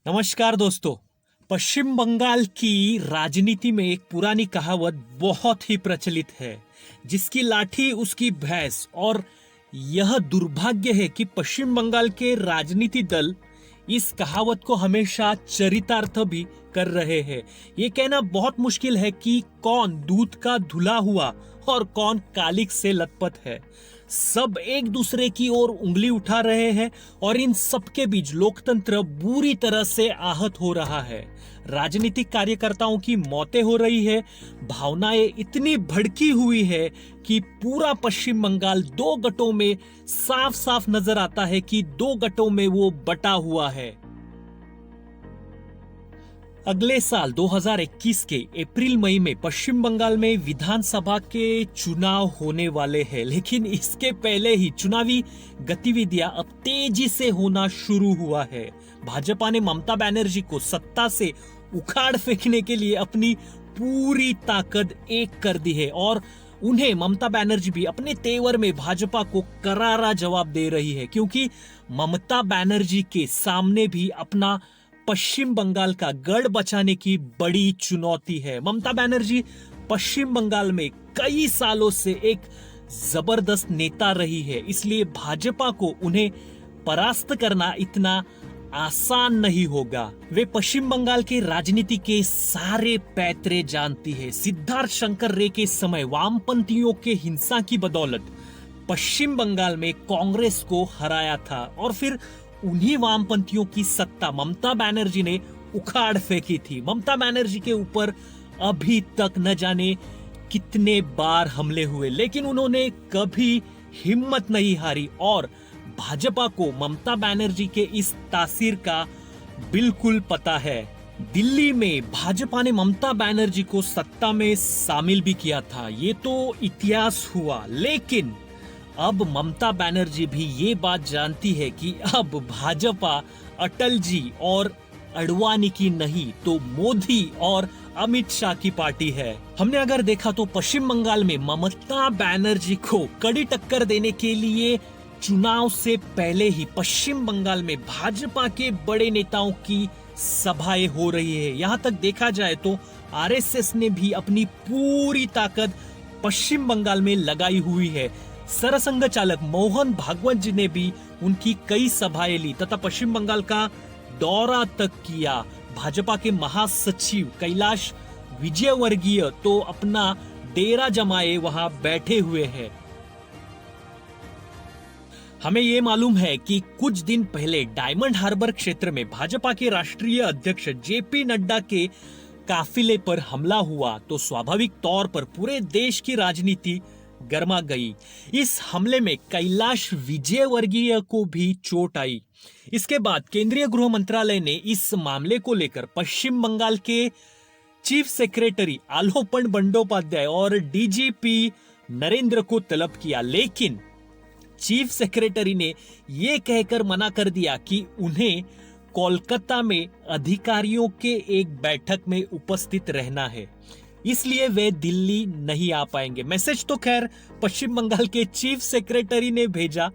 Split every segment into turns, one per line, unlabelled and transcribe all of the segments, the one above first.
नमस्कार दोस्तों। पश्चिम बंगाल की राजनीति में एक पुरानी कहावत बहुत ही प्रचलित है, जिसकी लाठी उसकी भैंस। और यह दुर्भाग्य है कि पश्चिम बंगाल के राजनीति दल इस कहावत को हमेशा चरितार्थ भी कर रहे हैं। ये कहना बहुत मुश्किल है कि कौन दूध का धुला हुआ और कौन कालिक से लथपथ है। सब एक दूसरे की ओर उंगली उठा रहे हैं और इन सबके बीच लोकतंत्र बुरी तरह से आहत हो रहा है। राजनीतिक कार्यकर्ताओं की मौतें हो रही है, भावनाएं इतनी भड़की हुई है कि पूरा पश्चिम बंगाल दो गठों में साफ साफ नजर आता है कि दो गठों में वो बटा हुआ है। अगले साल 2021 के अप्रैल मई में पश्चिम बंगाल में विधानसभा के चुनाव होने वाले हैं, लेकिन इसके पहले ही चुनावी गतिविधियां अब तेजी से होना शुरू हुआ है। भाजपा ने ममता बनर्जी को सत्ता से उखाड़ फेंकने के लिए अपनी पूरी ताकत एक कर दी है और उन्हें ममता बनर्जी भी अपने तेवर में भाजपा को करारा जवाब दे रही है, क्योंकि ममता बनर्जी के सामने भी अपना पश्चिम बंगाल का गढ़ बचाने की बड़ी चुनौती है। ममता बनर्जी पश्चिम बंगाल में कई सालों से एक जबरदस्त नेता रही है, इसलिए भाजपा को उन्हें परास्त करना इतना आसान नहीं होगा। वे पश्चिम बंगाल के राजनीति के सारे पैतरे जानती है। सिद्धार्थ शंकर रे के समय वामपंथियों के हिंसा की बदौलत पश्चिम बंगाल में कांग्रेस को हराया था और फिर उन्हीं वामपंथियों की सत्ता ममता बनर्जी ने उखाड़ फेंकी थी। ममता बनर्जी के ऊपर अभी तक न जाने कितने बार हमले हुए, लेकिन उन्होंने कभी हिम्मत नहीं हारी और भाजपा को ममता बनर्जी के इस तासीर का बिल्कुल पता है। दिल्ली में भाजपा ने ममता बनर्जी को सत्ता में शामिल भी किया था, ये तो इतिहास हुआ। लेकिन अब ममता बनर्जी भी ये बात जानती है कि अब भाजपा अटल जी और अडवाणी की नहीं तो मोदी और अमित शाह की पार्टी है। हमने अगर देखा तो पश्चिम बंगाल में ममता बनर्जी को कड़ी टक्कर देने के लिए चुनाव से पहले ही पश्चिम बंगाल में भाजपा के बड़े नेताओं की सभाएं हो रही है। यहाँ तक देखा जाए तो आरएसएस ने भी अपनी पूरी ताकत पश्चिम बंगाल में लगाई हुई है। सरसंघ चालक मोहन भागवत जी ने भी उनकी कई सभाएं ली तथा पश्चिम बंगाल का दौरा तक किया। भाजपा के महासचिव कैलाश विजयवर्गीय तो अपना डेरा जमाए वहां बैठे हुए हैं। हमें ये मालूम है कि कुछ दिन पहले डायमंड हार्बर क्षेत्र में भाजपा के राष्ट्रीय अध्यक्ष जेपी नड्डा के काफिले पर हमला हुआ तो स्वाभाविक तौर पर पूरे देश की राजनीति गर्मा गई। इस हमले में कैलाश विजयवर्गीय को भी चोट आई। इसके बाद केंद्रीय गृह मंत्रालय ने इस मामले को लेकर पश्चिम बंगाल के चीफ सेक्रेटरी आलोपन बंडोपाध्याय और डीजीपी नरेंद्र को तलब किया, लेकिन चीफ सेक्रेटरी ने यह कहकर मना कर दिया कि उन्हें कोलकाता में अधिकारियों के एक बैठक में उपस्थित रहना है, इसलिए वे दिल्ली नहीं आ पाएंगे। मैसेज तो खैर पश्चिम बंगाल के चीफ सेक्रेटरी ने भेजा,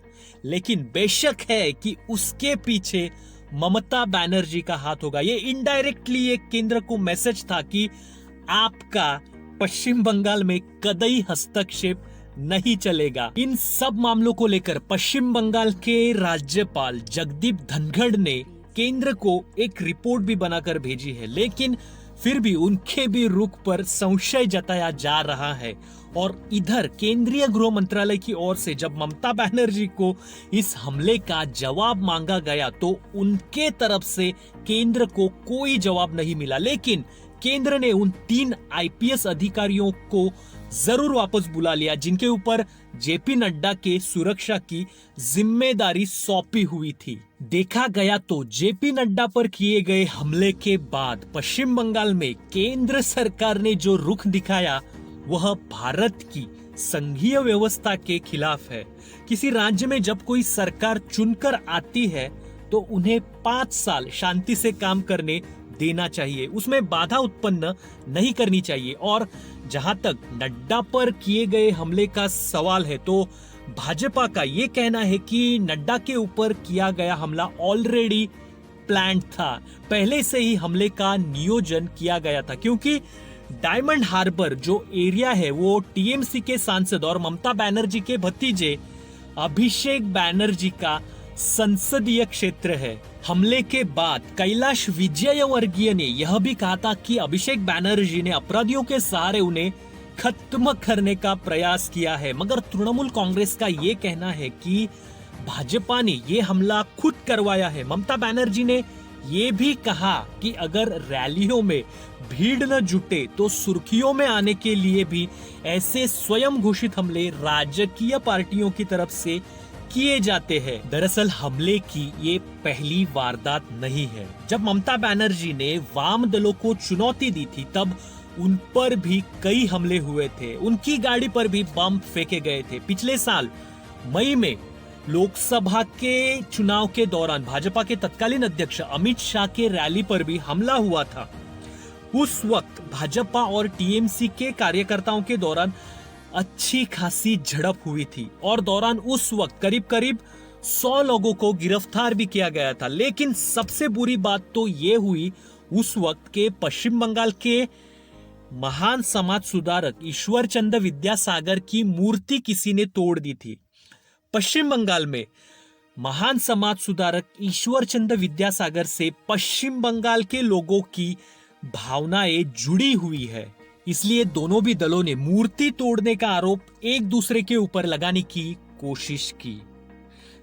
लेकिन बेशक है कि उसके पीछे ममता बनर्जी का हाथ होगा। ये इनडायरेक्टली एक केंद्र को मैसेज था कि आपका पश्चिम बंगाल में कतई हस्तक्षेप नहीं चलेगा। इन सब मामलों को लेकर पश्चिम बंगाल के राज्यपाल जगदीप धनखड़ ने केंद्र को एक रिपोर्ट भी बनाकर भेजी है, लेकिन फिर भी उनके भी रुख पर संशय जताया जा रहा है। और इधर केंद्रीय गृह मंत्रालय की ओर से जब ममता बनर्जी को इस हमले का जवाब मांगा गया तो उनके तरफ से केंद्र को कोई जवाब नहीं मिला, लेकिन केंद्र ने उन 3 आईपीएस अधिकारियों को जरूर वापस बुला लिया जिनके ऊपर जेपी नड्डा के सुरक्षा की जिम्मेदारी सौंपी हुई थी। देखा गया तो जेपी नड्डा पर किए गए हमले के बाद पश्चिम बंगाल में केंद्र सरकार ने जो रुख दिखाया वह भारत की संघीय व्यवस्था के खिलाफ है। किसी राज्य में जब कोई सरकार चुनकर आती है तो उन्हें 5 साल शांति से काम करने देना चाहिए, उसमें बाधा उत्पन्न नहीं करनी चाहिए। और जहां तक नड्डा पर किए गए हमले का सवाल है तो भाजपा का ये कहना है कि नड्डा के ऊपर किया गया हमला ऑलरेडी प्लान था, पहले से ही हमले का नियोजन किया गया था, क्योंकि डायमंड हार्बर जो एरिया है वो टीएमसी के सांसद और ममता बनर्जी के भतीजे अभिषेक बनर्जी का संसदीय क्षेत्र है। हमले के बाद कैलाश विजयवर्गीय ने यह भी कहा था कि अभिषेक बनर्जी ने अपराधियों के सहारे उन्हें खत्म करने का प्रयास किया है, मगर तृणमूल कांग्रेस का यह कहना है कि भाजपा ने यह हमला खुद करवाया है। ममता बनर्जी ने यह भी कहा कि अगर रैलियों में भीड़ न जुटे तो सुर्खियों में आने के लिए भी ऐसे स्वयं घोषित हमले राजकीय पार्टियों की तरफ से किए जाते हैं। दरअसल हमले की ये पहली वारदात नहीं है। जब ममता बनर्जी ने वाम दलों को चुनौती दी थी तब उन पर भी कई हमले हुए थे, उनकी गाड़ी पर भी बम फेंके गए थे। पिछले साल मई में लोकसभा के चुनाव के दौरान भाजपा के तत्कालीन अध्यक्ष अमित शाह के रैली पर भी हमला हुआ था। उस वक्त भाजपा और टीएमसी के कार्यकर्ताओं के दौरान अच्छी खासी झड़प हुई थी और दौरान उस वक्त करीब करीब 100 लोगों को गिरफ्तार भी किया गया था। लेकिन सबसे बुरी बात तो ये हुई, उस वक्त के पश्चिम बंगाल के महान समाज सुधारक ईश्वर चंद्र विद्यासागर की मूर्ति किसी ने तोड़ दी थी। पश्चिम बंगाल में महान समाज सुधारक ईश्वर चंद्र विद्यासागर से पश्चिम बंगाल के लोगों की भावनाएं जुड़ी हुई है, इसलिए दोनों भी दलों ने मूर्ति तोड़ने का आरोप एक दूसरे के ऊपर लगाने की कोशिश की।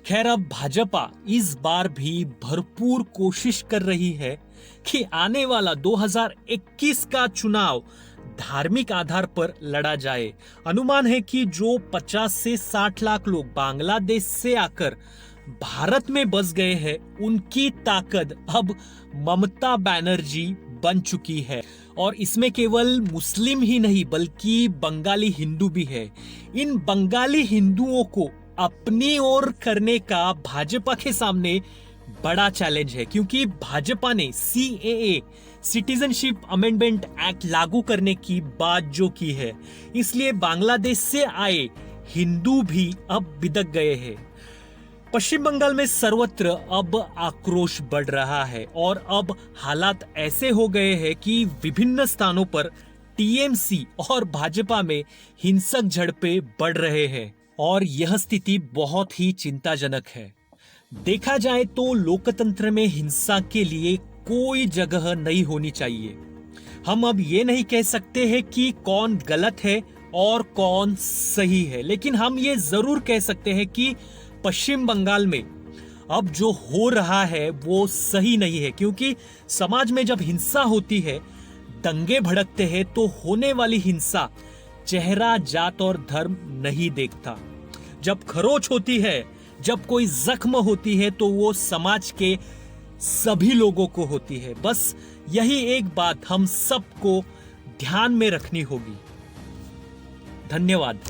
खैर, अब भाजपा इस बार भी भरपूर कोशिश कर रही है कि आने वाला 2021 का चुनाव धार्मिक आधार पर लड़ा जाए। अनुमान है कि जो 50 से 60 लाख लोग बांग्लादेश से आकर भारत में बस गए हैं, उनकी ताकत अब ममता बनर्जी बन चुकी है। और इसमें केवल मुस्लिम ही नहीं बल्कि बंगाली हिंदू भी है। इन बंगाली हिंदुओं को अपनी ओर करने का भाजपा के सामने बड़ा चैलेंज है, क्योंकि भाजपा ने सीएए सिटीजनशिप अमेंडमेंट एक्ट लागू करने की बात जो की है, इसलिए बांग्लादेश से आए हिंदू भी अब बिदक गए हैं। पश्चिम बंगाल में सर्वत्र अब आक्रोश बढ़ रहा है और अब हालात ऐसे हो गए हैं कि विभिन्न स्थानों पर टीएमसी और भाजपा में हिंसक झड़पें बढ़ रहे हैं और यह स्थिति बहुत ही चिंताजनक है। देखा जाए तो लोकतंत्र में हिंसा के लिए कोई जगह नहीं होनी चाहिए। हम अब ये नहीं कह सकते हैं कि कौन गलत है और कौन सही है, लेकिन हम ये जरूर कह सकते हैं कि पश्चिम बंगाल में अब जो हो रहा है वो सही नहीं है, क्योंकि समाज में जब हिंसा होती है, दंगे भड़कते हैं, तो होने वाली हिंसा चेहरा, जात और धर्म नहीं देखता। जब खरोच होती है, जब कोई जख्म होती है, तो वो समाज के सभी लोगों को होती है। बस यही एक बात हम सबको ध्यान में रखनी होगी। धन्यवाद।